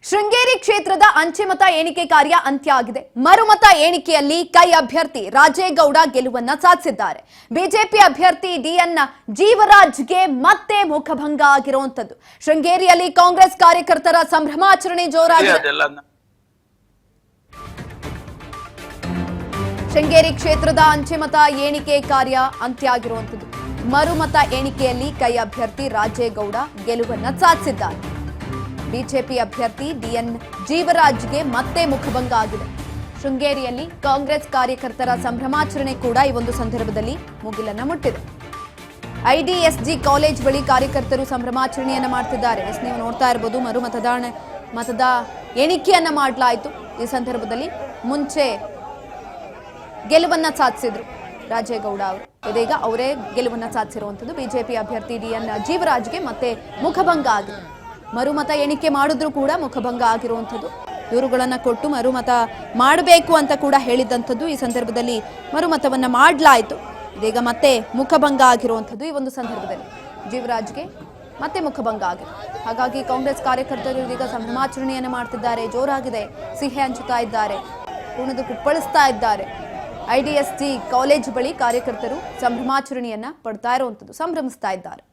ಶೃಂಗೇರಿ ಕ್ಷೇತ್ರದ ಅಂಚೆ ಮತ ಎಣಿಕೆ ಕಾರ್ಯ ಅಂತ್ಯ ಆಗಿದೆ. ಮರುಮತ ಎಣಿಕೆಯಲ್ಲಿ ಕೈ ಅಭ್ಯರ್ಥಿ ರಾಜೇಗೌಡ ಗೆಲುವನ್ನ ಸಾಧಿಸಿದ್ದಾರೆ. ಬಿಜೆಪಿ ಅಭ್ಯರ್ಥಿ ಡಿಎನ್ ಜೀವರಾಜ್ಗೆ ಮತ್ತೆ ಮುಖಭಂಗ ಆಗಿರುವಂತದ್ದು. ಶೃಂಗೇರಿಯಲ್ಲಿ ಕಾಂಗ್ರೆಸ್ ಕಾರ್ಯಕರ್ತರ ಸಂಭ್ರಮಾಚರಣೆ ಜೋರಾಗಿದೆ. ಶೃಂಗೇರಿ ಕ್ಷೇತ್ರದ ಅಂಚೆ ಮತ ಎಣಿಕೆ ಕಾರ್ಯ ಅಂತ್ಯ ಆಗಿರುವಂತದ್ದು. ಮರುಮತ ಎಣಿಕೆಯಲ್ಲಿ ಕೈ ಅಭ್ಯರ್ಥಿ ರಾಜೇಗೌಡ ಗೆಲುವನ್ನ ಸಾಧಿಸಿದ್ದಾರೆ. ಬಿಜೆಪಿ ಅಭ್ಯರ್ಥಿ ಡಿಎನ್ ಜೀವರಾಜ್ಗೆ ಮತ್ತೆ ಮುಖಭಂಗ ಆಗಿದೆ. ಶೃಂಗೇರಿಯಲ್ಲಿ ಕಾಂಗ್ರೆಸ್ ಕಾರ್ಯಕರ್ತರ ಸಂಭ್ರಮಾಚರಣೆ ಕೂಡ ಈ ಒಂದು ಸಂದರ್ಭದಲ್ಲಿ ಮುಗಿಲನ್ನ ಮುಟ್ಟಿದೆ. ಐಡಿಎಸ್ಜಿ ಕಾಲೇಜ್ ಬಳಿ ಕಾರ್ಯಕರ್ತರು ಸಂಭ್ರಮಾಚರಣೆಯನ್ನ ಮಾಡ್ತಿದ್ದಾರೆ. ನೀವು ನೋಡ್ತಾ ಇರಬಹುದು, ಮತದ ಎಣಿಕೆಯನ್ನ ಮಾಡಲಾಯಿತು. ಈ ಸಂದರ್ಭದಲ್ಲಿ ಮುಂಚೆ ಗೆಲುವನ್ನ ಸಾಧಿಸಿದ್ರು ರಾಜೇಗೌಡ ಅವರು. ಇದೀಗ ಅವರೇ ಗೆಲುವನ್ನ ಸಾಧಿಸಿರುವಂತದ್ದು. ಬಿಜೆಪಿ ಅಭ್ಯರ್ಥಿ ಡಿಎನ್ ಜೀವರಾಜ್ಗೆ ಮತ್ತೆ ಮುಖಭಂಗ ಆಗಿದೆ. ಮರುಮತ ಎಣಿಕೆ ಮಾಡಿದ್ರು ಕೂಡ ಮುಖಭಂಗ ಆಗಿರುವಂಥದ್ದು. ದೂರುಗಳನ್ನ ಕೊಟ್ಟು ಮರುಮತ ಮಾಡಬೇಕು ಅಂತ ಕೂಡ ಹೇಳಿದಂಥದ್ದು. ಈ ಸಂದರ್ಭದಲ್ಲಿ ಮರುಮತವನ್ನ ಮಾಡಲಾಯಿತು. ಇದೀಗ ಮತ್ತೆ ಮುಖಭಂಗ ಆಗಿರುವಂಥದ್ದು. ಈ ಒಂದು ಸಂದರ್ಭದಲ್ಲಿ ಜೀವರಾಜ್ಗೆ ಮತ್ತೆ ಮುಖಭಂಗ ಆಗಿದೆ. ಹಾಗಾಗಿ ಕಾಂಗ್ರೆಸ್ ಕಾರ್ಯಕರ್ತರು ಇದೀಗ ಸಂಭ್ರಮಾಚರಣೆಯನ್ನು ಮಾಡ್ತಿದ್ದಾರೆ. ಜೋರಾಗಿದೆ, ಸಿಹಿ ಹಂಚುತ್ತಾ ಇದ್ದಾರೆ, ಕುಣಿದು ಕುಪ್ಪಳಿಸ್ತಾ ಇದ್ದಾರೆ. ಐಡಿಎಸ್ಜಿ ಕಾಲೇಜ್ ಬಳಿ ಕಾರ್ಯಕರ್ತರು ಸಂಭ್ರಮಾಚರಣೆಯನ್ನ ಪಡ್ತಾ ಇರುವಂಥದ್ದು, ಸಂಭ್ರಮಿಸ್ತಾ ಇದ್ದಾರೆ.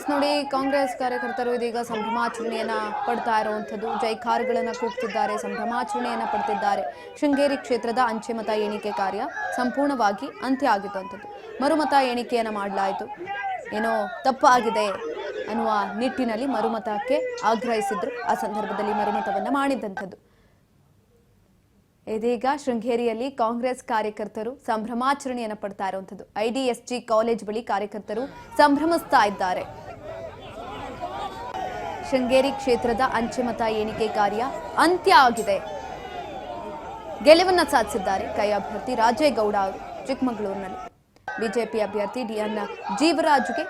ನೋಡಿ, ಕಾಂಗ್ರೆಸ್ ಕಾರ್ಯಕರ್ತರು ಇದೀಗ ಸಂಭ್ರಮಾಚರಣೆಯನ್ನ ಪಡ್ತಾ ಇರುವಂತದ್ದು. ಜೈಕಾರ್ಗಳನ್ನ ಕೂಗ್ತಿದ್ದಾರೆ, ಸಂಭ್ರಮಾಚರಣೆಯನ್ನ ಪಡ್ತಿದ್ದಾರೆ. ಶೃಂಗೇರಿ ಕ್ಷೇತ್ರದ ಅಂಚೆ ಮತ ಎಣಿಕೆ ಕಾರ್ಯ ಸಂಪೂರ್ಣವಾಗಿ ಅಂತ್ಯ ಆಗಿದ್ದಂಥದ್ದು. ಮರುಮತ ಎಣಿಕೆಯನ್ನ ಮಾಡಲಾಯಿತು. ಏನೋ ತಪ್ಪಾಗಿದೆ ಅನ್ನುವ ನಿಟ್ಟಿನಲ್ಲಿ ಮರುಮತ ಆಗ್ರಹಿಸಿದ್ರು. ಆ ಸಂದರ್ಭದಲ್ಲಿ ಮರುಮತವನ್ನ ಮಾಡಿದಂಥದ್ದು. ಇದೀಗ ಶೃಂಗೇರಿಯಲ್ಲಿ ಕಾಂಗ್ರೆಸ್ ಕಾರ್ಯಕರ್ತರು ಸಂಭ್ರಮಾಚರಣೆಯನ್ನು ಪಡ್ತಾ ಇರುವಂತದ್ದು. ಐಡಿಎಸ್ಜಿ ಕಾಲೇಜ್ ಬಳಿ ಕಾರ್ಯಕರ್ತರು ಸಂಭ್ರಮಿಸ್ತಾ ಇದ್ದಾರೆ. ಶೃಂಗೇರಿ ಕ್ಷೇತ್ರದ ಅಂಚೆ ಮತ ಎಣಿಕೆ ಕಾರ್ಯ ಅಂತ್ಯ ಆಗಿದೆ. ಗೆಲುವನ್ನ ಸಾಧಿಸಿದ್ದಾರೆ ಕೈ ಅಭ್ಯರ್ಥಿ ರಾಜೇಗೌಡ ಅವರು ಚಿಕ್ಕಮಗಳೂರಿನಲ್ಲಿ. ಬಿಜೆಪಿ ಅಭ್ಯರ್ಥಿ ಡಿಎನ್ ಜೀವರಾಜ್ಗೆ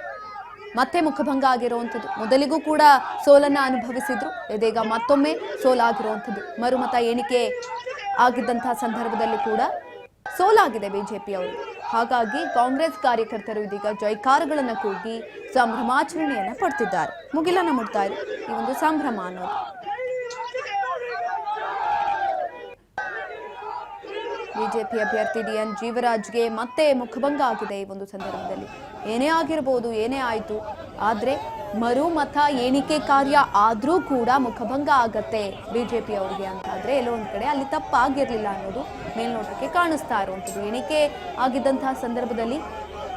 ಮತ್ತೆ ಮುಖಭಂಗ ಆಗಿರುವಂಥದ್ದು. ಮೊದಲಿಗೂ ಕೂಡ ಸೋಲನ್ನ ಅನುಭವಿಸಿದ್ರು, ಇದೀಗ ಮತ್ತೊಮ್ಮೆ ಸೋಲಾಗಿರುವಂಥದ್ದು. ಮರುಮತ ಎಣಿಕೆ ಆಗಿದ್ದಂತಹ ಸಂದರ್ಭದಲ್ಲಿ ಕೂಡ ಸೋಲಾಗಿದೆ ಬಿಜೆಪಿ ಅವರು. ಹಾಗಾಗಿ ಕಾಂಗ್ರೆಸ್ ಕಾರ್ಯಕರ್ತರು ಇದೀಗ ಜೈಕಾರಗಳನ್ನ ಕೂಗಿ ಸಂಭ್ರಮಾಚರಣೆಯನ್ನ ಪಡ್ತಿದ್ದಾರೆ. ಮುಗಿಲನ್ನ ಮುಟ್ತಾ ಇದೆ ಈ ಒಂದು ಸಂಭ್ರಮ ಅನ್ನೋದು. ಬಿಜೆಪಿ ಅಭ್ಯರ್ಥಿ ಡಿಎನ್ ಜೀವರಾಜ್ಗೆ ಮತ್ತೆ ಮುಖಭಂಗ ಆಗಿದೆ ಈ ಒಂದು ಸಂದರ್ಭದಲ್ಲಿ. ಏನೇ ಆಗಿರಬಹುದು, ಏನೇ ಆಯಿತು, ಆದರೆ ಮರುಮತ ಎಣಿಕೆ ಕಾರ್ಯ ಆದರೂ ಕೂಡ ಮುಖಭಂಗ ಆಗತ್ತೆ ಬಿಜೆಪಿ ಅವರಿಗೆ ಅಂತಾದರೆ ಎಲ್ಲೋ ಒಂದು ಕಡೆ ಅಲ್ಲಿ ತಪ್ಪಾಗಿರಲಿಲ್ಲ ಅನ್ನೋದು ಮೇಲ್ನೋಟಕ್ಕೆ ಕಾಣಿಸ್ತಾ ಇರುವಂಥದ್ದು. ಎಣಿಕೆ ಆಗಿದ್ದಂತಹ ಸಂದರ್ಭದಲ್ಲಿ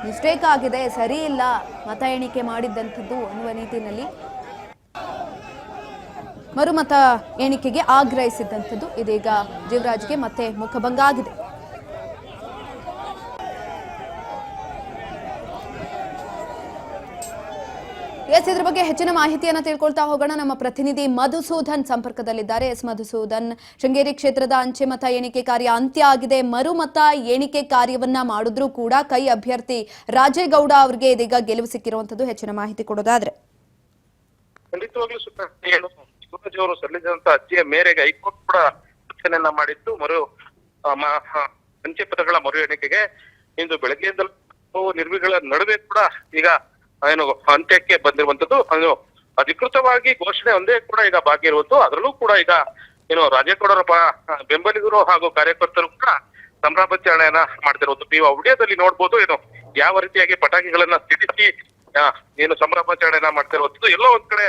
ಮಿಸ್ಟೇಕ್ ಆಗಿದೆ, ಸರಿ ಇಲ್ಲ ಮತ ಎಣಿಕೆ ಮಾಡಿದ್ದಂಥದ್ದು ಅನ್ನುವ ನಿಟ್ಟಿನಲ್ಲಿ ಮರುಮತ ಎಣಿಕೆಗೆ ಆಗ್ರಹಿಸಿದ್ದಂಥದ್ದು. ಇದೀಗ ಜೀವರಾಜ್ಗೆ ಮತ್ತೆ ಮುಖಭಂಗ ಆಗಿದೆ. ಇದ್ರ ಬಗ್ಗೆ ಹೆಚ್ಚಿನ ಮಾಹಿತಿಯನ್ನು ತಿಳ್ಕೊಳ್ತಾ ಹೋಗೋಣ. ನಮ್ಮ ಪ್ರತಿನಿಧಿ ಮಧುಸೂದನ್ ಸಂಪರ್ಕದಲ್ಲಿದ್ದಾರೆ. ಮಧುಸೂದನ್, ಶೃಂಗೇರಿ ಕ್ಷೇತ್ರದ ಅಂಚೆ ಮತ ಎಣಿಕೆ ಕಾರ್ಯ ಅಂತ್ಯ ಆಗಿದೆ. ಮರುಮತ ಎಣಿಕೆ ಕಾರ್ಯವನ್ನ ಮಾಡಿದ್ರೂ ಕೂಡ ಕೈ ಅಭ್ಯರ್ಥಿ ರಾಜೇಗೌಡ ಅವರಿಗೆ ಇದೀಗ ಗೆಲುವು ಸಿಕ್ಕಿರುವಂತದ್ದು. ಹೆಚ್ಚಿನ ಮಾಹಿತಿ ಕೊಡೋದಾದ್ರೆ. ಖಂಡಿತವಾಗ್ಲೂ ಶಿವರಾಜ್ ಅವರು ಸಲ್ಲಿಸಿದಂತ ಅರ್ಜಿಯ ಮೇರೆಗೆ ಹೈಕೋರ್ಟ್ ಕೂಡ ಸೂಚನೆಯನ್ನ ಮಾಡಿತ್ತು. ಅಂಚೆ ಪತ್ರಗಳ ಮರು ಎಣಿಕೆಗೆ ಇಂದು ಬೆಳಗ್ಗೆಯಿಂದಲೂ ನಿರ್ವಿಗಳ ನಡುವೆ ಕೂಡ ಈಗ ಏನು ಅಂತ್ಯಕ್ಕೆ ಬಂದಿರುವಂತದ್ದು. ಅದು ಅಧಿಕೃತವಾಗಿ ಘೋಷಣೆ ಒಂದೇ ಕೂಡ ಈಗ ಬಾಕಿ ಇರುವುದು. ಅದರಲ್ಲೂ ಕೂಡ ಈಗ ಏನು ರಾಜೇಗೌಡರ ಬೆಂಬಲಿಗರು ಹಾಗೂ ಕಾರ್ಯಕರ್ತರು ಕೂಡ ಸಂಭ್ರಮಾಚರಣೆಯನ್ನ ಮಾಡ್ತಿರುವುದು. ನೀವು ವಿಡಿಯೋದಲ್ಲಿ ನೋಡ್ಬೋದು ಏನು ಯಾವ ರೀತಿಯಾಗಿ ಪಟಾಕಿಗಳನ್ನ ಸಿಡಿಸಿ ಏನು ಸಂಭ್ರಮಾಚರಣೆಯನ್ನ ಮಾಡ್ತಿರುವಂತದ್ದು. ಎಲ್ಲೋ ಒಂದ್ ಕಡೆ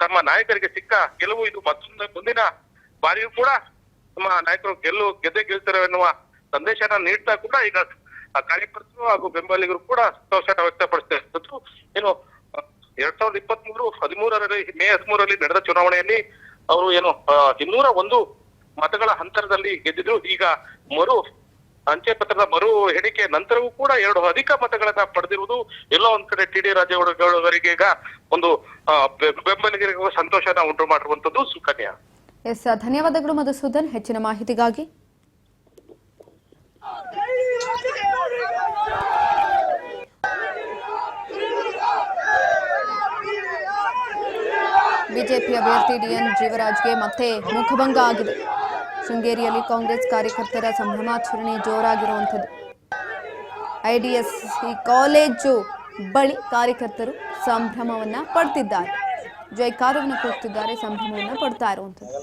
ತಮ್ಮ ನಾಯಕರಿಗೆ ಸಿಕ್ಕ ಗೆಲುವು ಇದು. ಮತ್ತೊಂದು ಮುಂದಿನ ಬಾರಿಯೂ ಕೂಡ ನಮ್ಮ ನಾಯಕರು ಗೆದ್ದೇ ಗೆಲ್ತಾರೆ ಎನ್ನುವ ಸಂದೇಶನ ನೀಡ್ತಾ ಕೂಡ ಈಗ ಕಾರ್ಯಕರ್ತರು ಹಾಗೂ ಬೆಂಬಲಿಗರು ಕೂಡ ಸಂತೋಷ ವ್ಯಕ್ತಪಡಿಸಿದ್ರು. ಏನು 2023 ಮೇ 13ರಲ್ಲಿ ನಡೆದ ಚುನಾವಣೆಯಲ್ಲಿ ಅವರು ಏನು 201 ಮತಗಳ ಅಂತರದಲ್ಲಿ ಗೆದ್ದಿದ್ರು. ಈಗ ಅಂಚೆ ಪತ್ರದ ಮರು ಎಣಿಕೆ ನಂತರವೂ ಕೂಡ 2 ಅಧಿಕ ಮತಗಳನ್ನ ಪಡೆದಿರುವುದು ಎಲ್ಲೋ ಒಂದ್ ಕಡೆ ಟಿ ಡಿ ರಾಜೇಗೌಡರಿಗೆ ಈಗ ಒಂದು ಬೆಂಬಲಿಗರಿಗೂ ಸಂತೋಷನ ಉಂಟು ಮಾಡಿರುವಂತದ್ದು. ಸುಕನ್ಯಾ, ಧನ್ಯವಾದಗಳು ಮಧುಸೂದನ್ ಹೆಚ್ಚಿನ ಮಾಹಿತಿಗಾಗಿ. ಬಿಜೆಪಿ ಅಭ್ಯರ್ಥಿ ಡಿಎನ್ ಜೀವರಾಜ್ಗೆ ಮತ್ತೆ ಮುಖಭಂಗ ಆಗಿದೆ. ಶೃಂಗೇರಿಯಲ್ಲಿ ಕಾಂಗ್ರೆಸ್ ಕಾರ್ಯಕರ್ತರ ಸಂಭ್ರಮಾಚರಣೆ ಜೋರಾಗಿರುವಂಥದ್ದು. ಐಡಿಎಸ್ಸಿ ಕಾಲೇಜು ಬಳಿ ಕಾರ್ಯಕರ್ತರು ಸಂಭ್ರಮವನ್ನ ಪಡ್ತಿದ್ದಾರೆ, ಜೈಕಾರವನ್ನು ಕೂಗ್ತಿದ್ದಾರೆ, ಸಂಭ್ರಮವನ್ನ ಪಡ್ತಾ ಇರುವಂಥದ್ದು.